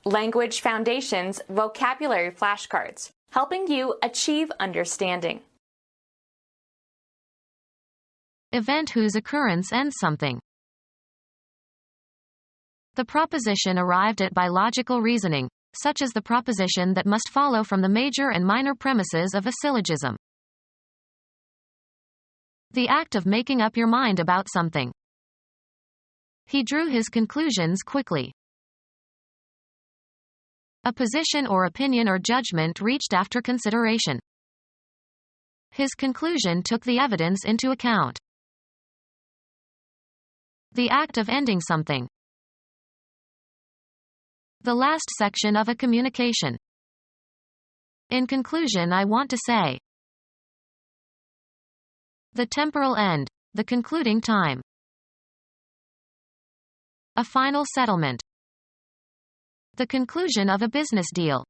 Language Foundations Vocabulary Flashcards, helping you achieve understanding. Event whose occurrence ends something. The proposition arrived at by logical reasoning, such as the proposition that must follow from the major and minor premises of a syllogism. The act of making up your mind about something. He drew his conclusions quickly. A position or opinion or judgment reached after consideration. His conclusion took the evidence into account. The act of ending something. The last section of a communication. In conclusion, I want to say. The temporal end, the concluding time. A final settlement. The conclusion of a business deal.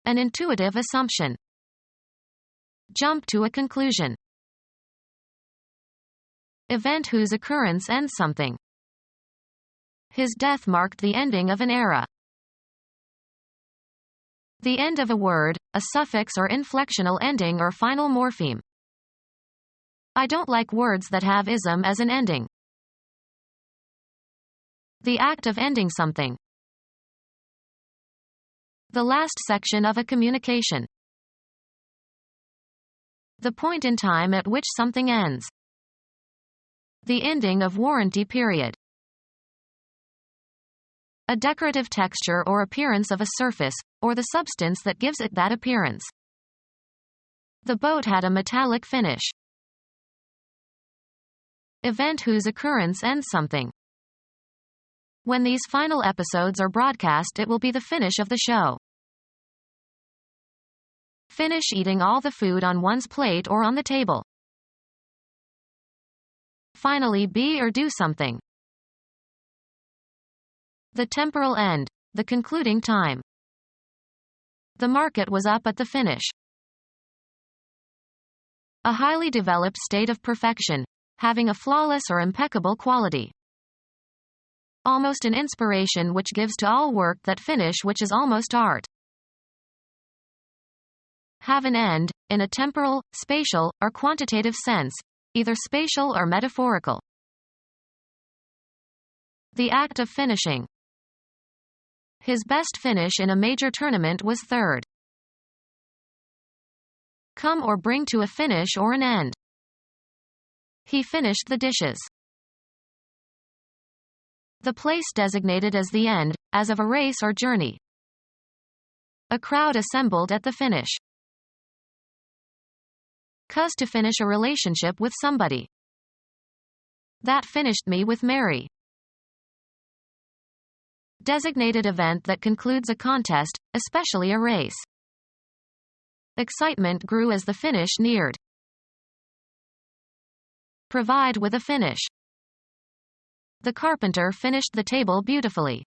An intuitive assumption. Jump to a conclusion. Event whose occurrence ends something. His death marked the ending of an era. The end of a word, a suffix or inflectional ending or final morpheme. I don't like words that have ism as an ending. The act of ending something. The last section of a communication. The point in time at which something ends. The ending of warranty period. A decorative texture or appearance of a surface, or the substance that gives it that appearance. The boat had a metallic finish. Event whose occurrence ends something. When these final episodes are broadcast, it will be the finish of the show. Finish eating all the food on one's plate or on the table. Finally, be or do something. The temporal end, the concluding time. The market was up at the finish. A highly developed state of perfection, having a flawless or impeccable quality. Almost an inspiration which gives to all work that finish which is almost art. Have an end, in a temporal, spatial, or quantitative sense, either spatial or metaphorical. The act of finishing. His best finish in a major tournament was third. Come or bring to a finish or an end. He finished the dishes. The place designated as the end, as of a race or journey. A crowd assembled at the finish. Cause to finish a relationship with somebody. That finished me with Mary. Designated event that concludes a contest, especially a race. Excitement grew as the finish neared. Provide with a finish. The carpenter finished the table beautifully.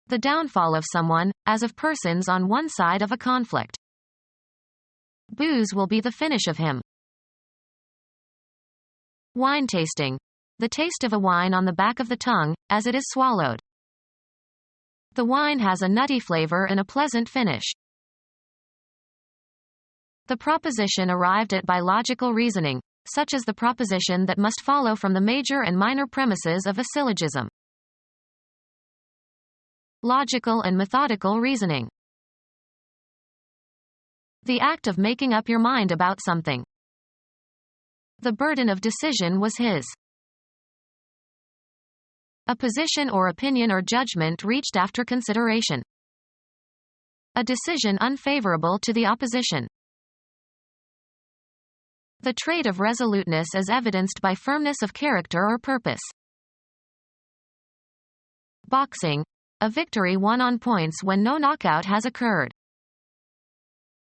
The downfall of someone, as of persons on one side of a conflict. Booze will be the finish of him. Wine tasting. The taste of a wine on the back of the tongue, as it is swallowed. The wine has a nutty flavor and a pleasant finish. The proposition arrived at by logical reasoning, such as the proposition that must follow from the major and minor premises of a syllogism. Logical and methodical reasoning. The act of making up your mind about something. The burden of decision was his. A position or opinion or judgment reached after consideration. A decision unfavorable to the opposition. The trait of resoluteness as evidenced by firmness of character or purpose. Boxing. A victory won on points when no knockout has occurred.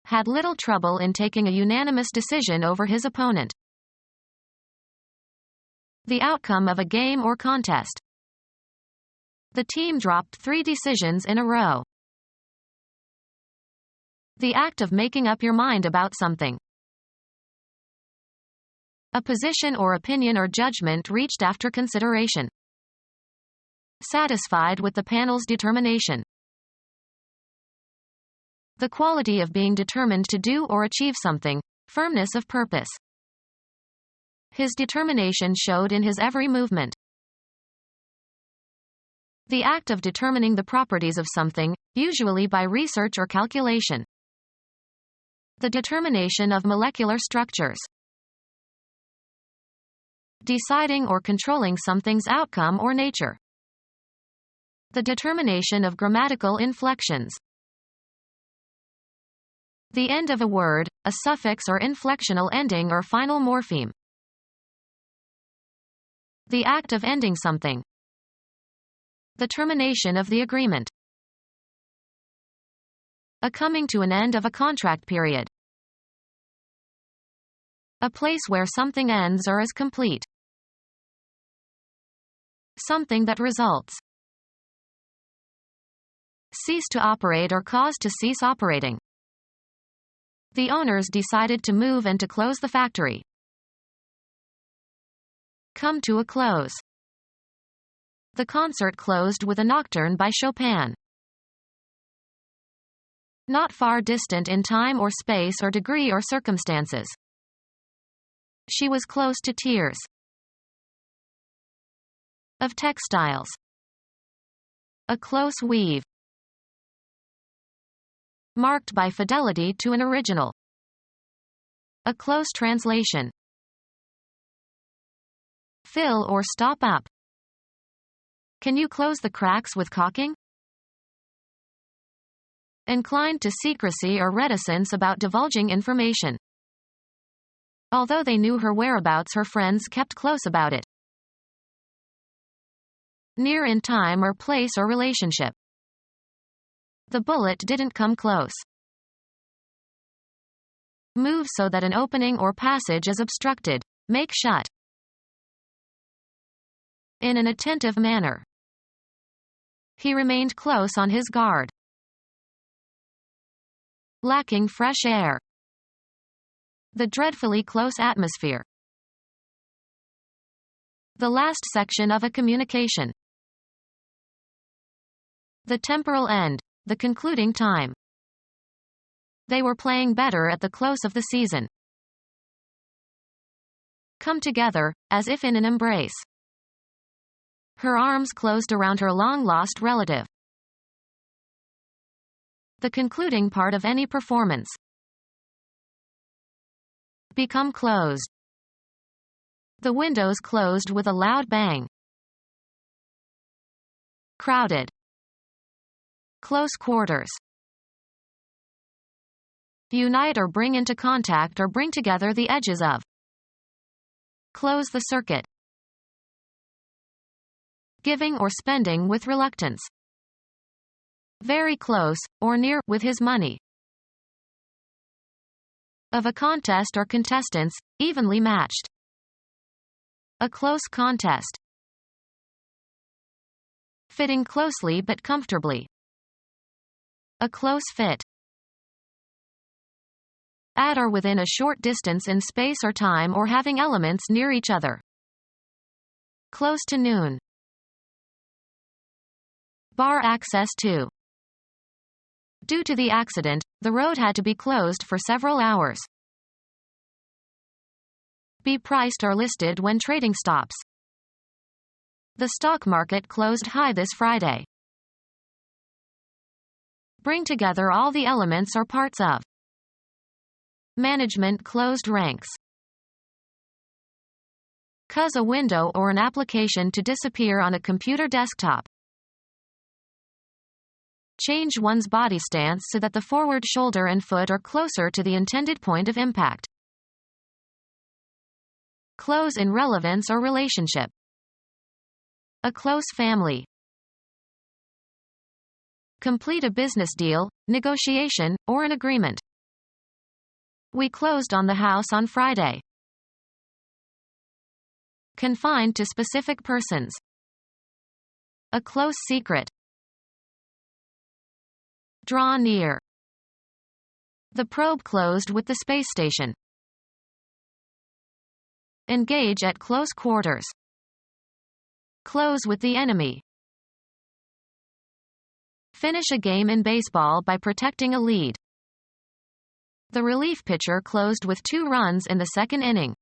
Had little trouble in taking a unanimous decision over his opponent. The outcome of a game or contest. The team dropped 3 decisions in a row. The act of making up your mind about something. A position or opinion or judgment reached after consideration. Satisfied with the panel's determination. The quality of being determined to do or achieve something. Firmness of purpose. His determination showed in his every movement. The act of determining the properties of something, usually by research or calculation. The determination of molecular structures. Deciding or controlling something's outcome or nature. The determination of grammatical inflections. The end of a word, a suffix or inflectional ending or final morpheme. The act of ending something. The termination of the agreement. A coming to an end of a contract period. A place where something ends or is complete. Something that results. Cease to operate or cause to cease operating. The owners decided to move and to close the factory. Come to a close. The concert closed with a nocturne by Chopin. Not far distant in time or space or degree or circumstances. She was close to tears. Of textiles. A close weave. Marked by fidelity to an original. A close translation. Fill or stop up. Can you close the cracks with caulking? Inclined to secrecy or reticence about divulging information. Although they knew her whereabouts, her friends kept close about it. Near in time or place or relationship. The bullet didn't come close. Move so that an opening or passage is obstructed. Make shut. In an attentive manner. He remained close on his guard. Lacking fresh air. The dreadfully close atmosphere. The last section of a communication. The temporal end. The concluding time. They were playing better at the close of the season. Come together, as if in an embrace. Her arms closed around her long-lost relative. The concluding part of any performance. Become closed. The windows closed with a loud bang. Crowded. Close quarters. Unite or bring into contact or bring together the edges of. Close the circuit. Giving or spending with reluctance. Very close, or near, with his money. Of a contest or contestants, evenly matched. A close contest. Fitting closely but comfortably. A close fit. At or within a short distance in space or time or having elements near each other. Close to noon. Bar access to. Due to the accident, the road had to be closed for several hours. Be priced or listed when trading stops. The stock market closed high this Friday. Bring together all the elements or parts of. Management closed ranks. Cause a window or an application to disappear on a computer desktop. Change one's body stance so that the forward shoulder and foot are closer to the intended point of impact. Close in relevance or relationship. A close family. Complete a business deal, negotiation, or an agreement. We closed on the house on Friday. Confined to specific persons. A close secret. Draw near. The probe closed with the space station. Engage at close quarters. Close with the enemy. Finish a game in baseball by protecting a lead. The relief pitcher closed with 2 runs in the second inning.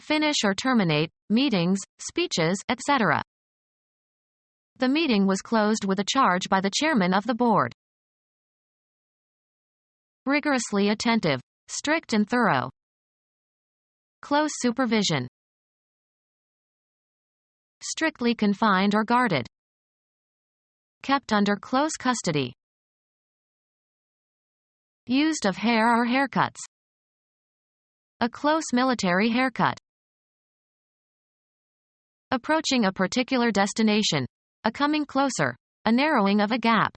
Finish or terminate meetings, speeches, etc. The meeting was closed with a charge by the chairman of the board. Rigorously attentive, strict and thorough. Close supervision. Strictly confined or guarded. Kept under close custody. Used of hair or haircuts. A close military haircut. Approaching a particular destination. A coming closer. A narrowing of a gap.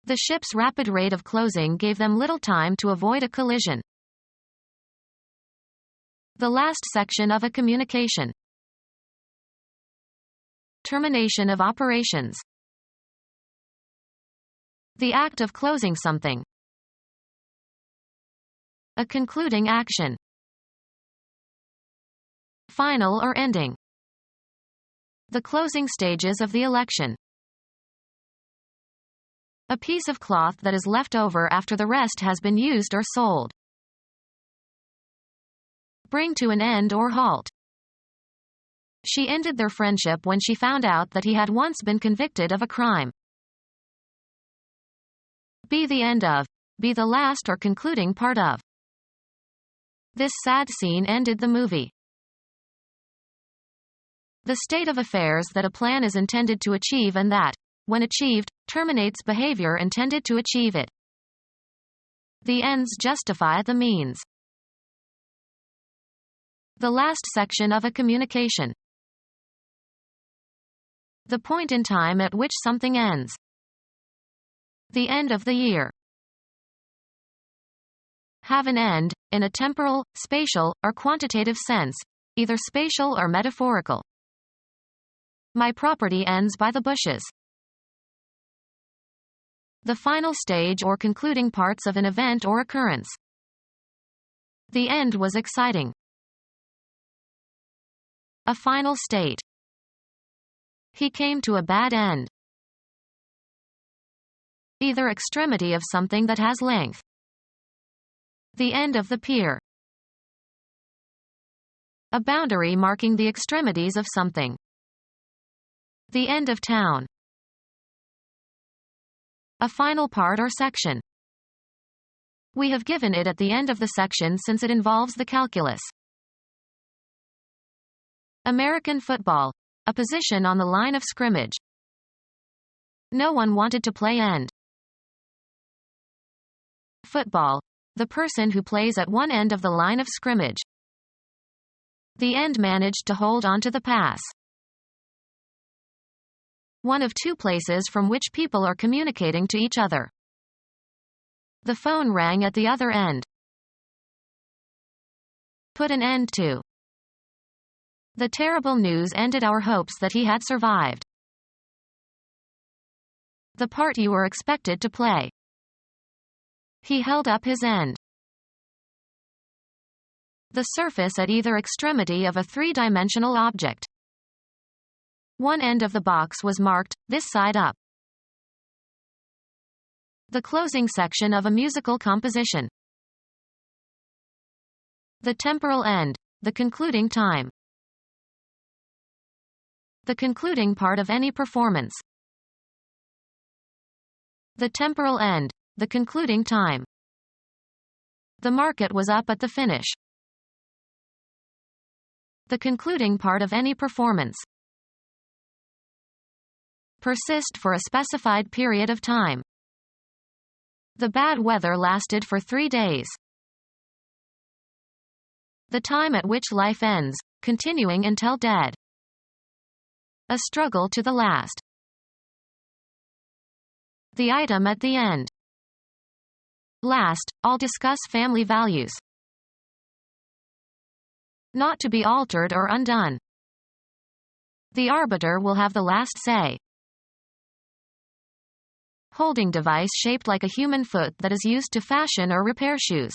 The ship's rapid rate of closing gave them little time to avoid a collision. The last section of a communication. Termination of operations. The act of closing something. A concluding action. Final or ending. The closing stages of the election. A piece of cloth that is left over after the rest has been used or sold. Bring to an end or halt. She ended their friendship when she found out that he had once been convicted of a crime. Be the end of. Be the last or concluding part of. This sad scene ended the movie. The state of affairs that a plan is intended to achieve and that, when achieved, terminates behavior intended to achieve it. The ends justify the means. The last section of a communication. The point in time at which something ends. The end of the year. Have an end, in a temporal, spatial, or quantitative sense, either spatial or metaphorical. My property ends by the bushes. The final stage or concluding parts of an event or occurrence. The end was exciting. A final state. He came to a bad end. Either extremity of something that has length. The end of the pier. A boundary marking the extremities of something. The end of town. A final part or section. We have given it at the end of the section since it involves the calculus. American football. A position on the line of scrimmage. No one wanted to play end. Football. The person who plays at one end of the line of scrimmage. The end managed to hold onto the pass. One of 2 places from which people are communicating to each other. The phone rang at the other end. Put an end to. The terrible news ended our hopes that he had survived. The part you were expected to play. He held up his end. The surface at either extremity of a 3-dimensional object. One end of the box was marked, this side up. The closing section of a musical composition. The temporal end, the concluding time. The concluding part of any performance. The temporal end, the concluding time. The market was up at the finish. The concluding part of any performance. Persist for a specified period of time. The bad weather lasted for 3 days. The time at which life ends, continuing until dead. A struggle to the last. The item at the end. Last, I'll discuss family values. Not to be altered or undone. The arbiter will have the last say. Holding device shaped like a human foot that is used to fashion or repair shoes.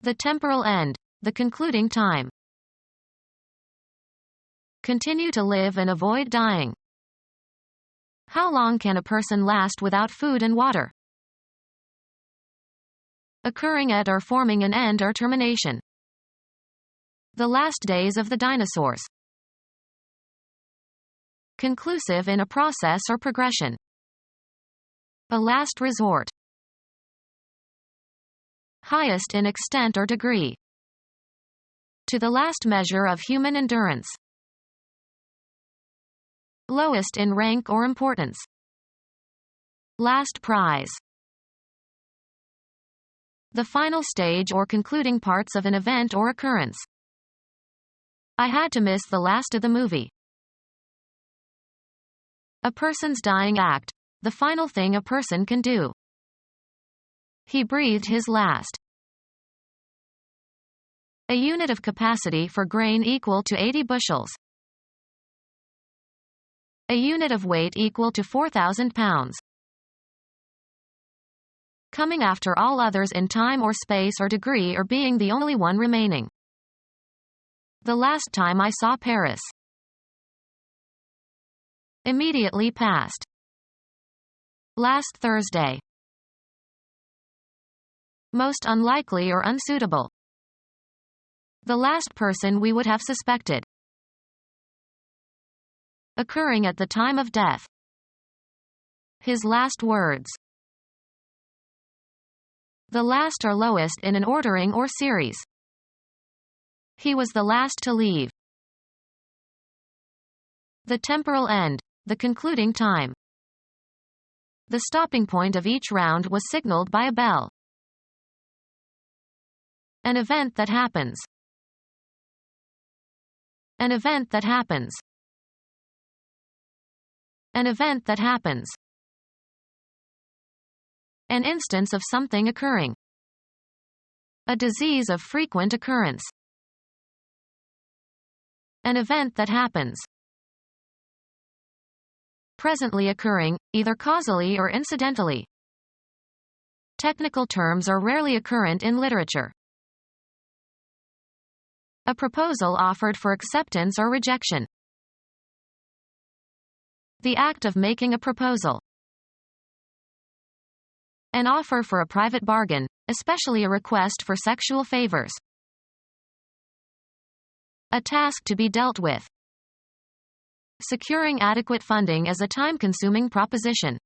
The temporal end, the concluding time. Continue to live and avoid dying. How long can a person last without food and water? Occurring at or forming an end or termination. The last days of the dinosaurs. Conclusive in a process or progression. A last resort. Highest in extent or degree. To the last measure of human endurance. Lowest in rank or importance. Last prize. The final stage or concluding parts of an event or occurrence. I had to miss the last of the movie. A person's dying act. The final thing a person can do. He breathed his last. A unit of capacity for grain equal to 80 bushels. A unit of weight equal to 4,000 pounds. Coming after all others in time or space or degree or being the only one remaining. The last time I saw Paris. Immediately past. Last Thursday. Most unlikely or unsuitable. The last person we would have suspected. Occurring at the time of death. His last words. The last or lowest in an ordering or series. He was the last to leave. The temporal end. The concluding time. The stopping point of each round was signaled by a bell. An event that happens. An event that happens. An event that happens. An instance of something occurring. A disease of frequent occurrence. An event that happens. Presently occurring, either causally or incidentally. Technical terms are rarely occurrent in literature. A proposal offered for acceptance or rejection. The act of making a proposal. An offer for a private bargain, especially a request for sexual favors. A task to be dealt with. Securing adequate funding is a time-consuming proposition.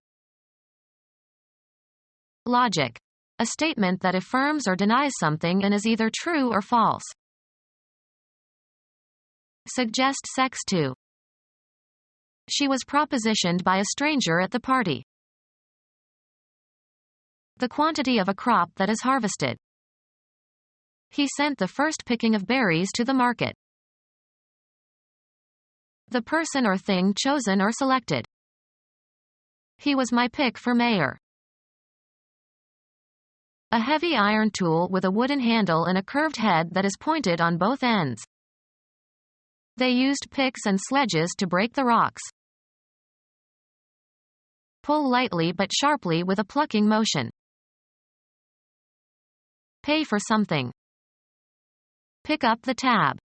Logic. A statement that affirms or denies something and is either true or false. Suggest sex to. She was propositioned by a stranger at the party. The quantity of a crop that is harvested. He sent the first picking of berries to the market. The person or thing chosen or selected. He was my pick for mayor. A heavy iron tool with a wooden handle and a curved head that is pointed on both ends. They used picks and sledges to break the rocks. Pull lightly but sharply with a plucking motion. Pay for something. Pick up the tab.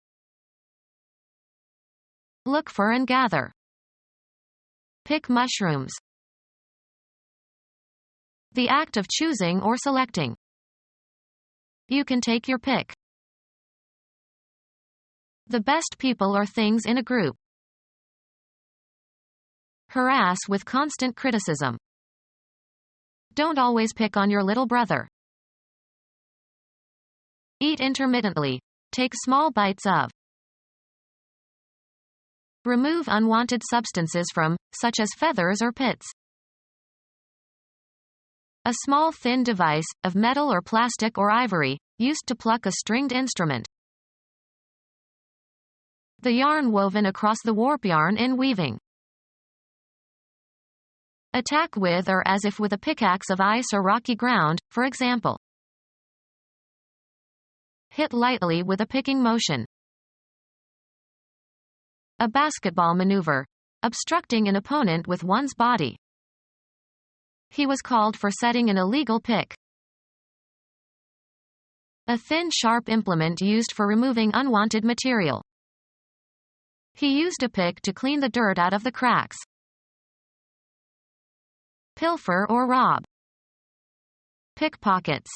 Look for and gather. Pick mushrooms. The act of choosing or selecting. You can take your pick. The best people or things in a group. Harass with constant criticism. Don't always pick on your little brother. Eat intermittently. Take small bites of. Remove unwanted substances from, such as feathers or pits. A small thin device, of metal or plastic or ivory, used to pluck a stringed instrument. The yarn woven across the warp yarn in weaving. Attack with or as if with a pickaxe of ice or rocky ground, for example. Hit lightly with a picking motion. A basketball maneuver. Obstructing an opponent with one's body. He was called for setting an illegal pick. A thin sharp implement used for removing unwanted material. He used a pick to clean the dirt out of the cracks. Pilfer or rob. Pickpockets.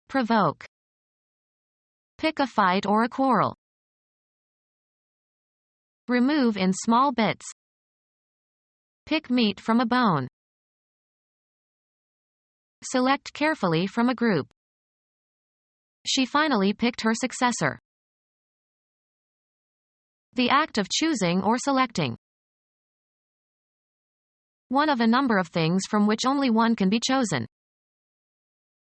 Provoke. Pick a fight or a quarrel. Remove in small bits. Pick meat from a bone. Select carefully from a group. She finally picked her successor. The act of choosing or selecting. One of a number of things from which only one can be chosen.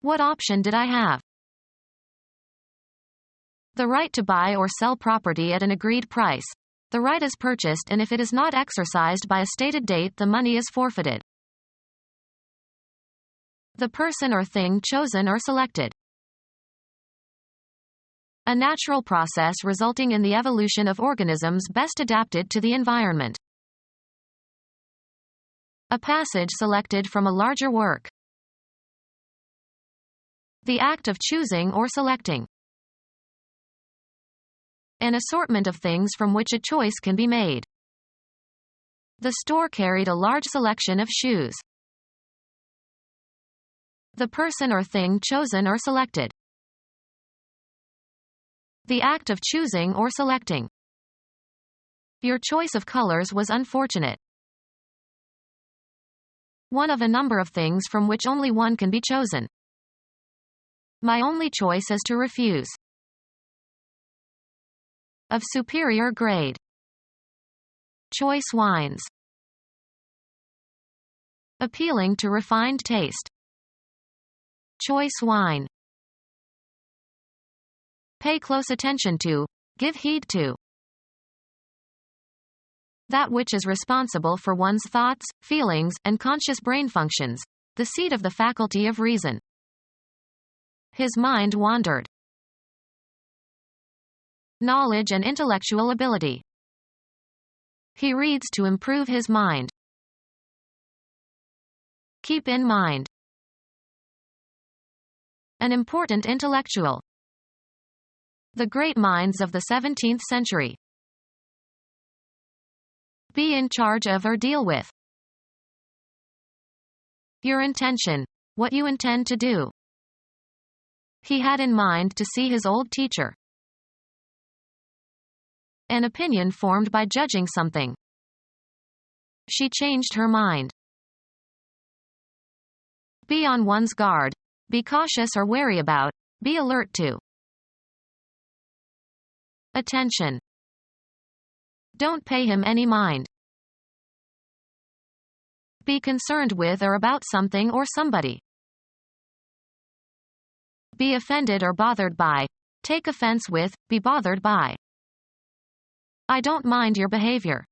What option did I have? The right to buy or sell property at an agreed price. The right is purchased, and if it is not exercised by a stated date, the money is forfeited. The person or thing chosen or selected. A natural process resulting in the evolution of organisms best adapted to the environment. A passage selected from a larger work. The act of choosing or selecting. An assortment of things from which a choice can be made. The store carried a large selection of shoes. The person or thing chosen or selected. The act of choosing or selecting. Your choice of colors was unfortunate. One of a number of things from which only one can be chosen. My only choice is to refuse. Of superior grade. Choice wines. Appealing to refined taste. Choice wine. Pay close attention to, give heed to. That which is responsible for one's thoughts, feelings, and conscious brain functions, the seat of the faculty of reason. His mind wandered. Knowledge and intellectual ability. He reads to improve his mind. Keep in mind. An important intellectual. The great minds of the 17th century. Be in charge of or deal with. Your intention. What you intend to do. He had in mind to see his old teacher. An opinion formed by judging something. She changed her mind. Be on one's guard. Be cautious or wary about. Be alert to. Attention. Don't pay him any mind. Be concerned with or about something or somebody. Be offended or bothered by. Take offense with, be bothered by. I don't mind your behavior.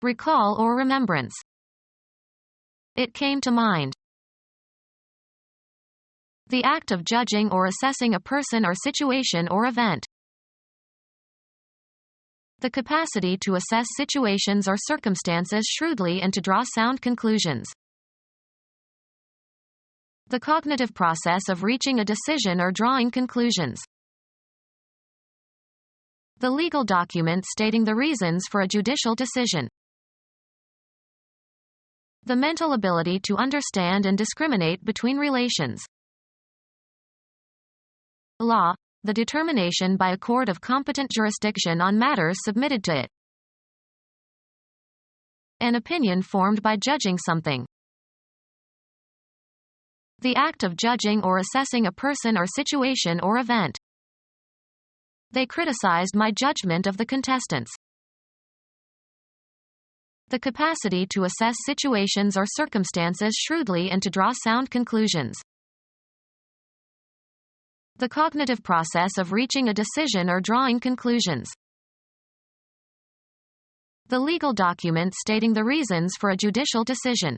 Recall or remembrance. It came to mind. The act of judging or assessing a person or situation or event. The capacity to assess situations or circumstances shrewdly and to draw sound conclusions. The cognitive process of reaching a decision or drawing conclusions. The legal document stating the reasons for a judicial decision. The mental ability to understand and discriminate between relations. Law, the determination by a court of competent jurisdiction on matters submitted to it. An opinion formed by judging something. The act of judging or assessing a person or situation or event. They criticized my judgment of the contestants. The capacity to assess situations or circumstances shrewdly and to draw sound conclusions. The cognitive process of reaching a decision or drawing conclusions. The legal document stating the reasons for a judicial decision.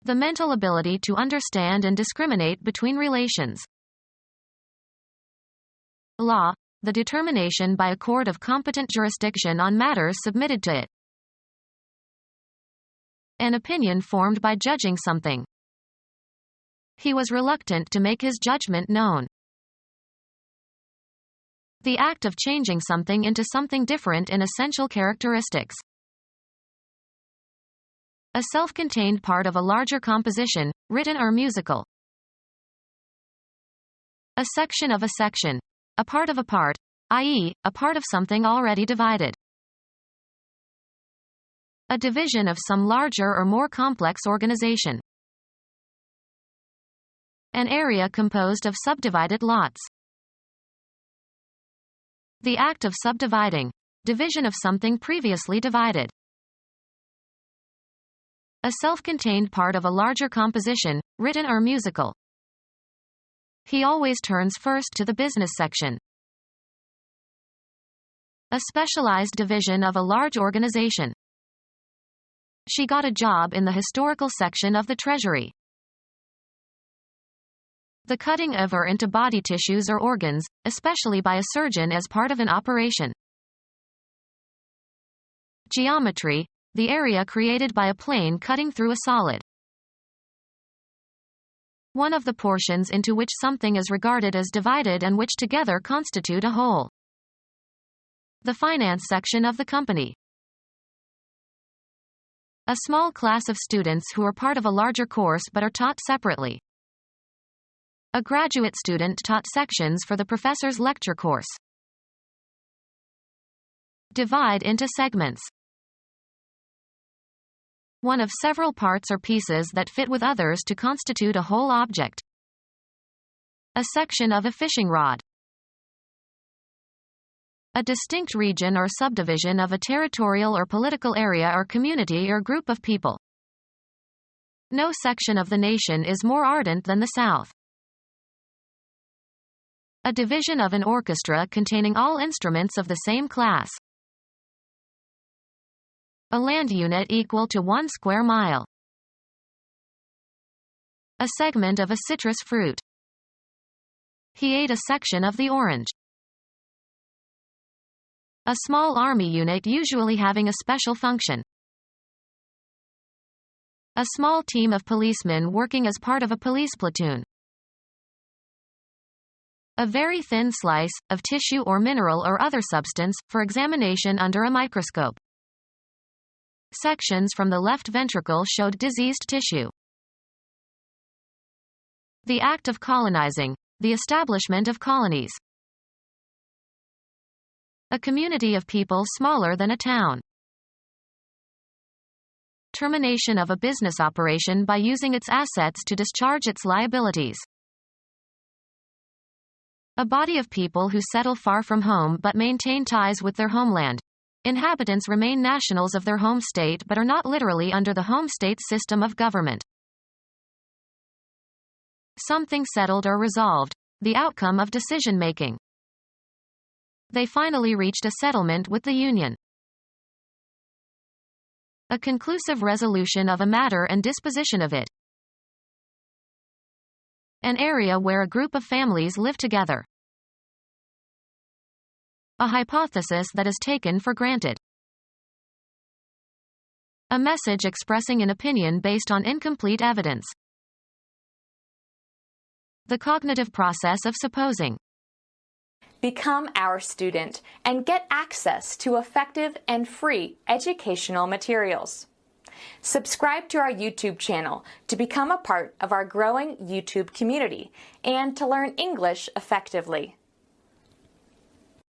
The mental ability to understand and discriminate between relations. Law, the determination by a court of competent jurisdiction on matters submitted to it. An opinion formed by judging something. He was reluctant to make his judgment known. The act of changing something into something different in essential characteristics. A self-contained part of a larger composition, written or musical. A section of a section. A part of a part, i.e., a part of something already divided. A division of some larger or more complex organization. An area composed of subdivided lots. The act of subdividing. Division of something previously divided. A self-contained part of a larger composition, written or musical. He always turns first to the business section. A specialized division of a large organization. She got a job in the historical section of the Treasury. The cutting of or into body tissues or organs, especially by a surgeon as part of an operation. Geometry, the area created by a plane cutting through a solid. One of the portions into which something is regarded as divided and which together constitute a whole. The finance section of the company. A small class of students who are part of a larger course but are taught separately. A graduate student taught sections for the professor's lecture course. Divide into segments. One of several parts or pieces that fit with others to constitute a whole object. A section of a fishing rod. A distinct region or subdivision of a territorial or political area or community or group of people. No section of the nation is more ardent than the South. A division of an orchestra containing all instruments of the same class. A land unit equal to 1 square mile. A segment of a citrus fruit. He ate a section of the orange. A small army unit usually having a special function. A small team of policemen working as part of a police platoon. A very thin slice, of tissue or mineral or other substance, for examination under a microscope. Sections from the left ventricle showed diseased tissue. The act of colonizing, the establishment of colonies. A community of people smaller than a town. Termination of a business operation by using its assets to discharge its liabilities. A body of people who settle far from home but maintain ties with their homeland. Inhabitants remain nationals of their home state but are not literally under the home state's system of government. Something settled or resolved, the outcome of decision-making. They finally reached a settlement with the Union. A conclusive resolution of a matter and disposition of it. An area where a group of families live together. A hypothesis that is taken for granted. A message expressing an opinion based on incomplete evidence. The cognitive process of supposing. Become our student and get access to effective and free educational materials. Subscribe to our YouTube channel to become a part of our growing YouTube community and to learn English effectively.